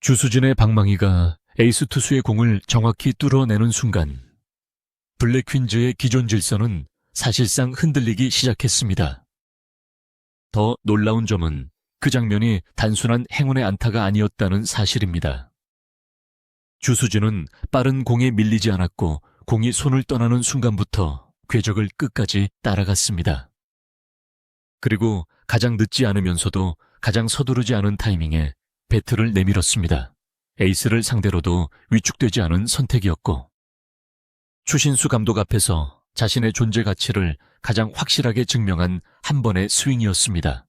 주수진의 방망이가 에이스 투수의 공을 정확히 뚫어내는 순간 블랙 퀸즈의 기존 질서는 사실상 흔들리기 시작했습니다. 더 놀라운 점은 그 장면이 단순한 행운의 안타가 아니었다는 사실입니다. 주수진은 빠른 공에 밀리지 않았고 공이 손을 떠나는 순간부터 궤적을 끝까지 따라갔습니다. 그리고 가장 늦지 않으면서도 가장 서두르지 않은 타이밍에 배트를 내밀었습니다. 에이스를 상대로도 위축되지 않은 선택이었고, 추신수 감독 앞에서 자신의 존재 가치를 가장 확실하게 증명한 한 번의 스윙이었습니다.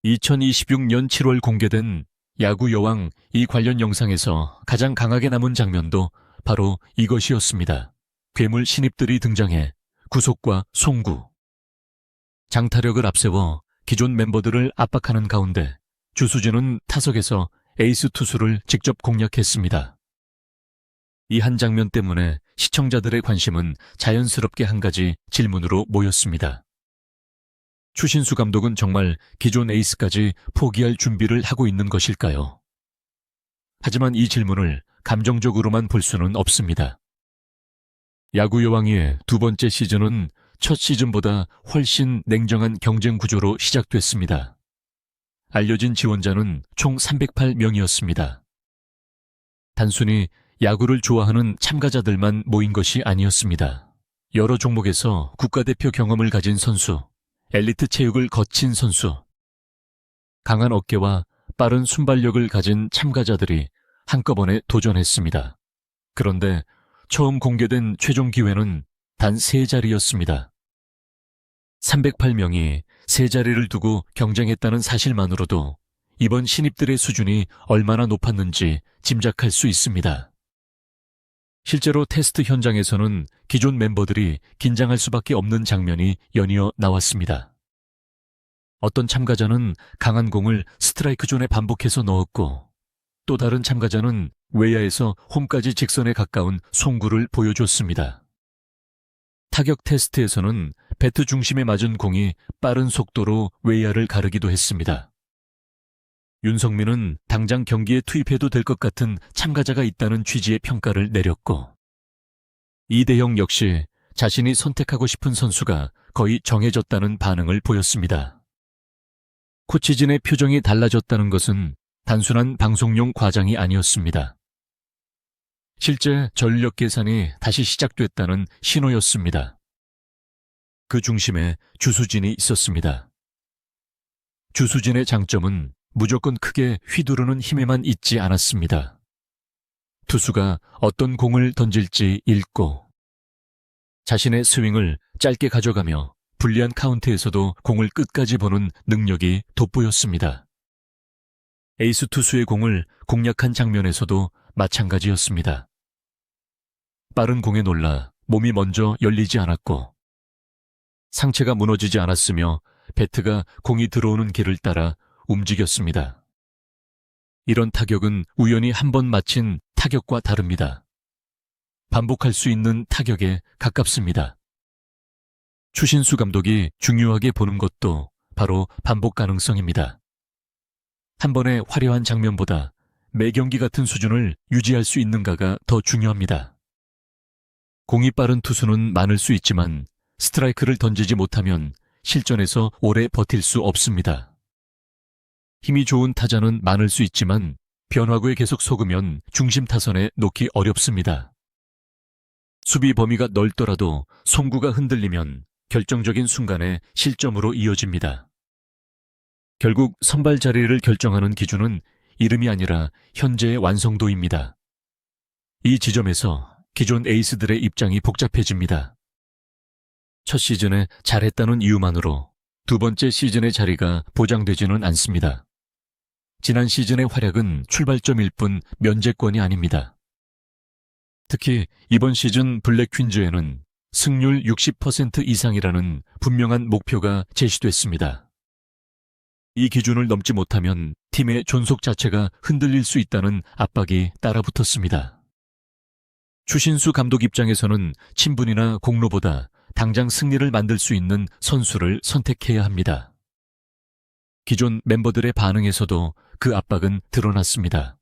2026년 7월 공개된 야구 여왕 이 관련 영상에서 가장 강하게 남은 장면도 바로 이것이었습니다. 괴물 신입들이 등장해 구속과 송구, 장타력을 앞세워 기존 멤버들을 압박하는 가운데 주수진은 타석에서 에이스 투수를 직접 공략했습니다. 이 한 장면 때문에 시청자들의 관심은 자연스럽게 한 가지 질문으로 모였습니다. 추신수 감독은 정말 기존 에이스까지 포기할 준비를 하고 있는 것일까요? 하지만 이 질문을 감정적으로만 볼 수는 없습니다. 야구 여왕의 두 번째 시즌은 첫 시즌보다 훨씬 냉정한 경쟁 구조로 시작됐습니다. 알려진 지원자는 총 308명이었습니다. 단순히 야구를 좋아하는 참가자들만 모인 것이 아니었습니다. 여러 종목에서 국가대표 경험을 가진 선수, 엘리트 체육을 거친 선수, 강한 어깨와 빠른 순발력을 가진 참가자들이 한꺼번에 도전했습니다. 그런데 처음 공개된 최종 기회는 단 3자리였습니다. 308명이 3자리를 두고 경쟁했다는 사실만으로도 이번 신입들의 수준이 얼마나 높았는지 짐작할 수 있습니다. 실제로 테스트 현장에서는 기존 멤버들이 긴장할 수밖에 없는 장면이 연이어 나왔습니다. 어떤 참가자는 강한 공을 스트라이크 존에 반복해서 넣었고, 또 다른 참가자는 외야에서 홈까지 직선에 가까운 송구를 보여줬습니다. 타격 테스트에서는 배트 중심에 맞은 공이 빠른 속도로 외야를 가르기도 했습니다. 윤성민은 당장 경기에 투입해도 될 것 같은 참가자가 있다는 취지의 평가를 내렸고, 이대영 역시 자신이 선택하고 싶은 선수가 거의 정해졌다는 반응을 보였습니다. 코치진의 표정이 달라졌다는 것은 단순한 방송용 과장이 아니었습니다. 실제 전력 계산이 다시 시작됐다는 신호였습니다. 그 중심에 주수진이 있었습니다. 주수진의 장점은 무조건 크게 휘두르는 힘에만 있지 않았습니다. 투수가 어떤 공을 던질지 읽고, 자신의 스윙을 짧게 가져가며 불리한 카운트에서도 공을 끝까지 보는 능력이 돋보였습니다. 에이스 투수의 공을 공략한 장면에서도 마찬가지였습니다. 빠른 공에 놀라 몸이 먼저 열리지 않았고, 상체가 무너지지 않았으며 배트가 공이 들어오는 길을 따라 움직였습니다. 이런 타격은 우연히 한 번 맞힌 타격과 다릅니다. 반복할 수 있는 타격에 가깝습니다. 추신수 감독이 중요하게 보는 것도 바로 반복 가능성입니다. 한 번의 화려한 장면보다 매 경기 같은 수준을 유지할 수 있는가가 더 중요합니다. 공이 빠른 투수는 많을 수 있지만 스트라이크를 던지지 못하면 실전에서 오래 버틸 수 없습니다. 힘이 좋은 타자는 많을 수 있지만 변화구에 계속 속으면 중심 타선에 놓기 어렵습니다. 수비 범위가 넓더라도 송구가 흔들리면 결정적인 순간에 실점으로 이어집니다. 결국 선발 자리를 결정하는 기준은 이름이 아니라 현재의 완성도입니다. 이 지점에서 기존 에이스들의 입장이 복잡해집니다. 첫 시즌에 잘했다는 이유만으로 두 번째 시즌의 자리가 보장되지는 않습니다. 지난 시즌의 활약은 출발점일 뿐 면제권이 아닙니다. 특히 이번 시즌 블랙 퀸즈에는 승률 60% 이상이라는 분명한 목표가 제시됐습니다. 이 기준을 넘지 못하면 팀의 존속 자체가 흔들릴 수 있다는 압박이 따라붙었습니다. 추신수 감독 입장에서는 친분이나 공로보다 당장 승리를 만들 수 있는 선수를 선택해야 합니다. 기존 멤버들의 반응에서도 그 압박은 드러났습니다.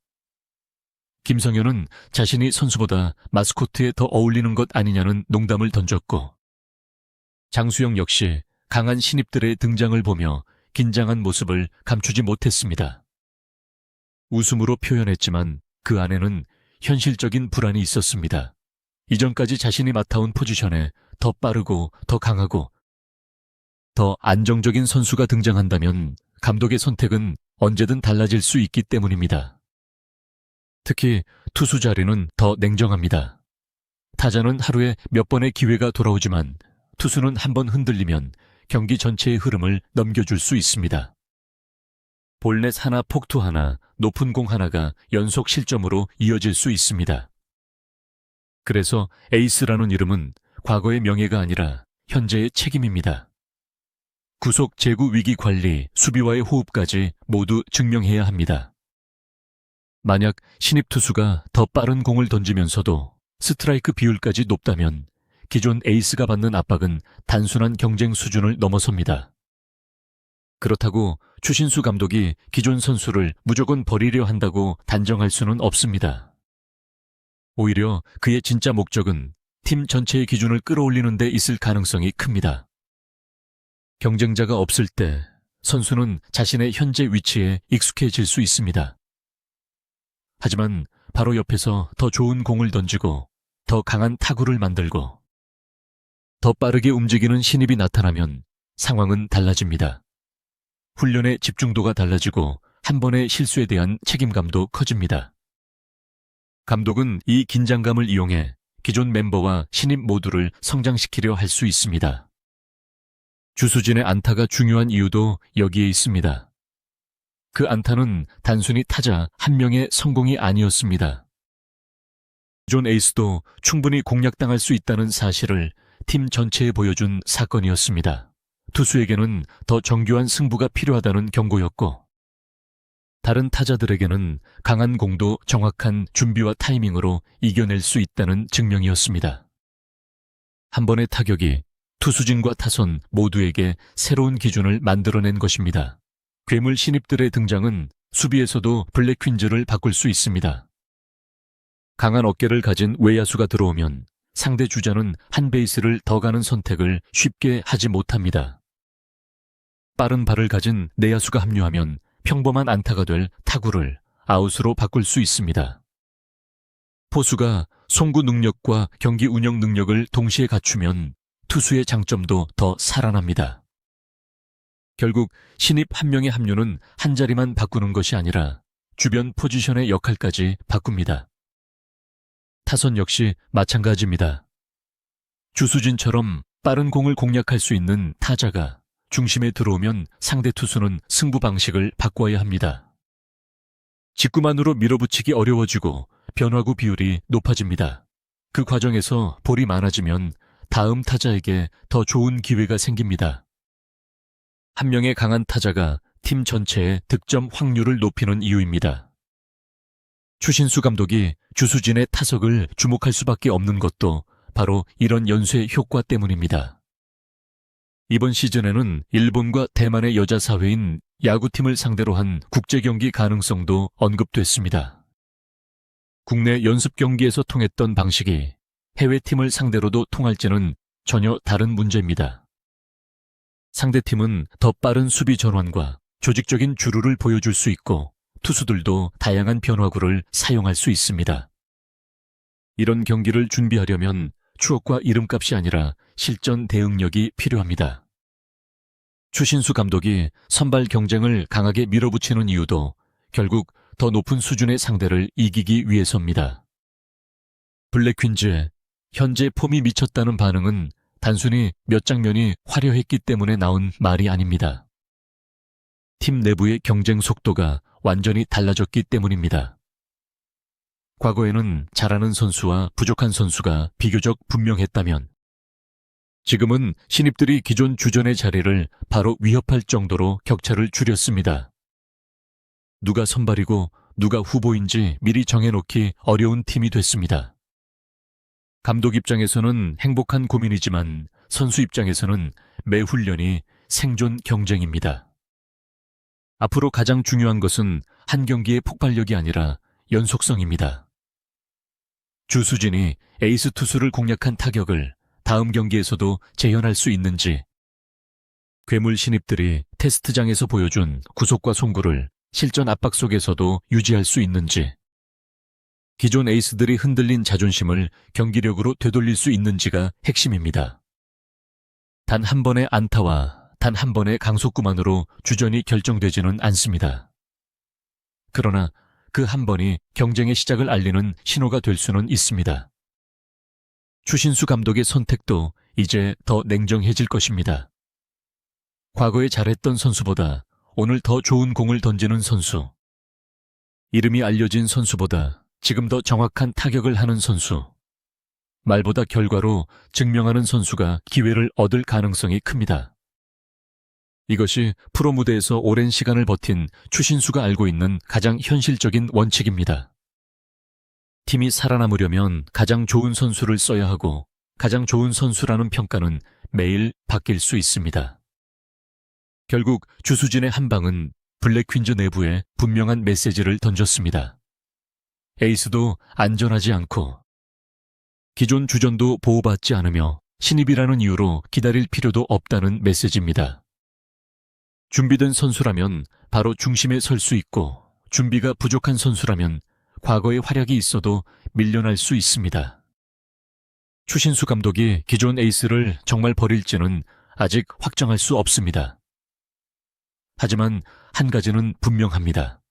김성현은 자신이 선수보다 마스코트에 더 어울리는 것 아니냐는 농담을 던졌고, 장수영 역시 강한 신입들의 등장을 보며 긴장한 모습을 감추지 못했습니다. 웃음으로 표현했지만 그 안에는 현실적인 불안이 있었습니다. 이전까지 자신이 맡아온 포지션에 더 빠르고 더 강하고 더 안정적인 선수가 등장한다면 감독의 선택은 언제든 달라질 수 있기 때문입니다. 특히 투수 자리는 더 냉정합니다. 타자는 하루에 몇 번의 기회가 돌아오지만 투수는 한 번 흔들리면 경기 전체의 흐름을 넘겨줄 수 있습니다. 볼넷 하나, 폭투 하나, 높은 공 하나가 연속 실점으로 이어질 수 있습니다. 그래서 에이스라는 이름은 과거의 명예가 아니라 현재의 책임입니다. 구속 제구 위기 관리, 수비와의 호흡까지 모두 증명해야 합니다. 만약 신입 투수가 더 빠른 공을 던지면서도 스트라이크 비율까지 높다면 기존 에이스가 받는 압박은 단순한 경쟁 수준을 넘어섭니다. 그렇다고 추신수 감독이 기존 선수를 무조건 버리려 한다고 단정할 수는 없습니다. 오히려 그의 진짜 목적은 팀 전체의 기준을 끌어올리는 데 있을 가능성이 큽니다. 경쟁자가 없을 때 선수는 자신의 현재 위치에 익숙해질 수 있습니다. 하지만 바로 옆에서 더 좋은 공을 던지고 더 강한 타구를 만들고 더 빠르게 움직이는 신입이 나타나면 상황은 달라집니다. 훈련의 집중도가 달라지고 한 번의 실수에 대한 책임감도 커집니다. 감독은 이 긴장감을 이용해 기존 멤버와 신입 모두를 성장시키려 할 수 있습니다. 주수진의 안타가 중요한 이유도 여기에 있습니다. 그 안타는 단순히 타자 한 명의 성공이 아니었습니다. 존 에이스도 충분히 공략당할 수 있다는 사실을 팀 전체에 보여준 사건이었습니다. 투수에게는 더 정교한 승부가 필요하다는 경고였고, 다른 타자들에게는 강한 공도 정확한 준비와 타이밍으로 이겨낼 수 있다는 증명이었습니다. 한 번의 타격이 투수진과 타선 모두에게 새로운 기준을 만들어낸 것입니다. 괴물 신입들의 등장은 수비에서도 블랙 퀸즈를 바꿀 수 있습니다. 강한 어깨를 가진 외야수가 들어오면 상대 주자는 한 베이스를 더 가는 선택을 쉽게 하지 못합니다. 빠른 발을 가진 내야수가 합류하면 평범한 안타가 될 타구를 아웃으로 바꿀 수 있습니다. 포수가 송구 능력과 경기 운영 능력을 동시에 갖추면 투수의 장점도 더 살아납니다. 결국 신입 한 명의 합류는 한 자리만 바꾸는 것이 아니라 주변 포지션의 역할까지 바꿉니다. 타선 역시 마찬가지입니다. 주수진처럼 빠른 공을 공략할 수 있는 타자가 중심에 들어오면 상대 투수는 승부 방식을 바꿔야 합니다. 직구만으로 밀어붙이기 어려워지고 변화구 비율이 높아집니다. 그 과정에서 볼이 많아지면 다음 타자에게 더 좋은 기회가 생깁니다. 한 명의 강한 타자가 팀 전체의 득점 확률을 높이는 이유입니다. 추신수 감독이 주수진의 타석을 주목할 수밖에 없는 것도 바로 이런 연쇄 효과 때문입니다. 이번 시즌에는 일본과 대만의 여자 사회인 야구팀을 상대로 한 국제경기 가능성도 언급됐습니다. 국내 연습 경기에서 통했던 방식이 해외팀을 상대로도 통할지는 전혀 다른 문제입니다. 상대팀은 더 빠른 수비 전환과 조직적인 주루를 보여줄 수 있고 투수들도 다양한 변화구를 사용할 수 있습니다. 이런 경기를 준비하려면 추억과 이름값이 아니라 실전 대응력이 필요합니다. 추신수 감독이 선발 경쟁을 강하게 밀어붙이는 이유도 결국 더 높은 수준의 상대를 이기기 위해서입니다. 블랙 퀸즈의 현재 폼이 미쳤다는 반응은 단순히 몇 장면이 화려했기 때문에 나온 말이 아닙니다. 팀 내부의 경쟁 속도가 완전히 달라졌기 때문입니다. 과거에는 잘하는 선수와 부족한 선수가 비교적 분명했다면 지금은 신입들이 기존 주전의 자리를 바로 위협할 정도로 격차를 줄였습니다. 누가 선발이고 누가 후보인지 미리 정해놓기 어려운 팀이 됐습니다. 감독 입장에서는 행복한 고민이지만 선수 입장에서는 매 훈련이 생존 경쟁입니다. 앞으로 가장 중요한 것은 한 경기의 폭발력이 아니라 연속성입니다. 주수진이 에이스 투수를 공략한 타격을 다음 경기에서도 재현할 수 있는지, 괴물 신입들이 테스트장에서 보여준 구속과 송구를 실전 압박 속에서도 유지할 수 있는지, 기존 에이스들이 흔들린 자존심을 경기력으로 되돌릴 수 있는지가 핵심입니다. 단 한 번의 안타와 단 한 번의 강속구만으로 주전이 결정되지는 않습니다. 그러나 그 한 번이 경쟁의 시작을 알리는 신호가 될 수는 있습니다. 추신수 감독의 선택도 이제 더 냉정해질 것입니다. 과거에 잘했던 선수보다 오늘 더 좋은 공을 던지는 선수, 이름이 알려진 선수보다 지금 더 정확한 타격을 하는 선수, 말보다 결과로 증명하는 선수가 기회를 얻을 가능성이 큽니다. 이것이 프로 무대에서 오랜 시간을 버틴 추신수가 알고 있는 가장 현실적인 원칙입니다. 팀이 살아남으려면 가장 좋은 선수를 써야 하고, 가장 좋은 선수라는 평가는 매일 바뀔 수 있습니다. 결국 주수진의 한 방은 블랙퀸즈 내부에 분명한 메시지를 던졌습니다. 에이스도 안전하지 않고, 기존 주전도 보호받지 않으며 신입이라는 이유로 기다릴 필요도 없다는 메시지입니다. 준비된 선수라면 바로 중심에 설 수 있고, 준비가 부족한 선수라면 과거의 활약이 있어도 밀려날 수 있습니다. 추신수 감독이 기존 에이스를 정말 버릴지는 아직 확정할 수 없습니다. 하지만 한 가지는 분명합니다.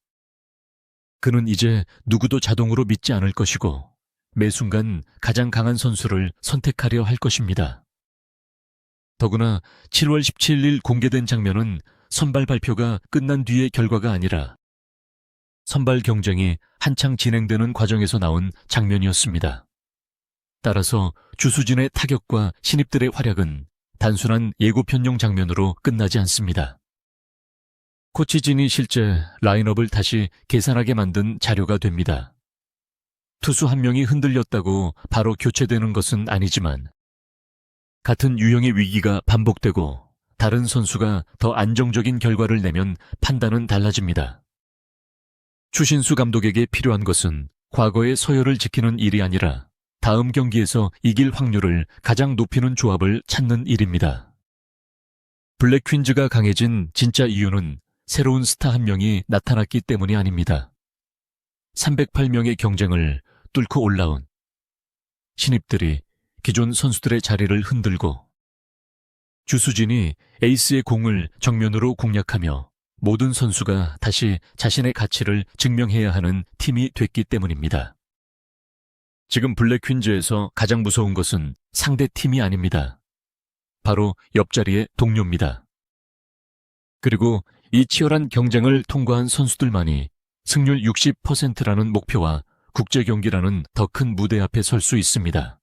그는 이제 누구도 자동으로 믿지 않을 것이고, 매 순간 가장 강한 선수를 선택하려 할 것입니다. 더구나 7월 17일 공개된 장면은 선발 발표가 끝난 뒤의 결과가 아니라 선발 경쟁이 한창 진행되는 과정에서 나온 장면이었습니다. 따라서 주수진의 타격과 신입들의 활약은 단순한 예고편용 장면으로 끝나지 않습니다. 코치진이 실제 라인업을 다시 계산하게 만든 자료가 됩니다. 투수 한 명이 흔들렸다고 바로 교체되는 것은 아니지만, 같은 유형의 위기가 반복되고 다른 선수가 더 안정적인 결과를 내면 판단은 달라집니다. 추신수 감독에게 필요한 것은 과거의 서열을 지키는 일이 아니라 다음 경기에서 이길 확률을 가장 높이는 조합을 찾는 일입니다. 블랙퀸즈가 강해진 진짜 이유는 새로운 스타 한 명이 나타났기 때문이 아닙니다. 308명의 경쟁을 뚫고 올라온 신입들이 기존 선수들의 자리를 흔들고, 주수진이 에이스의 공을 정면으로 공략하며 모든 선수가 다시 자신의 가치를 증명해야 하는 팀이 됐기 때문입니다. 지금 블랙퀸즈에서 가장 무서운 것은 상대 팀이 아닙니다. 바로 옆자리의 동료입니다. 그리고 이 치열한 경쟁을 통과한 선수들만이 승률 60%라는 목표와 국제 경기라는 더 큰 무대 앞에 설 수 있습니다.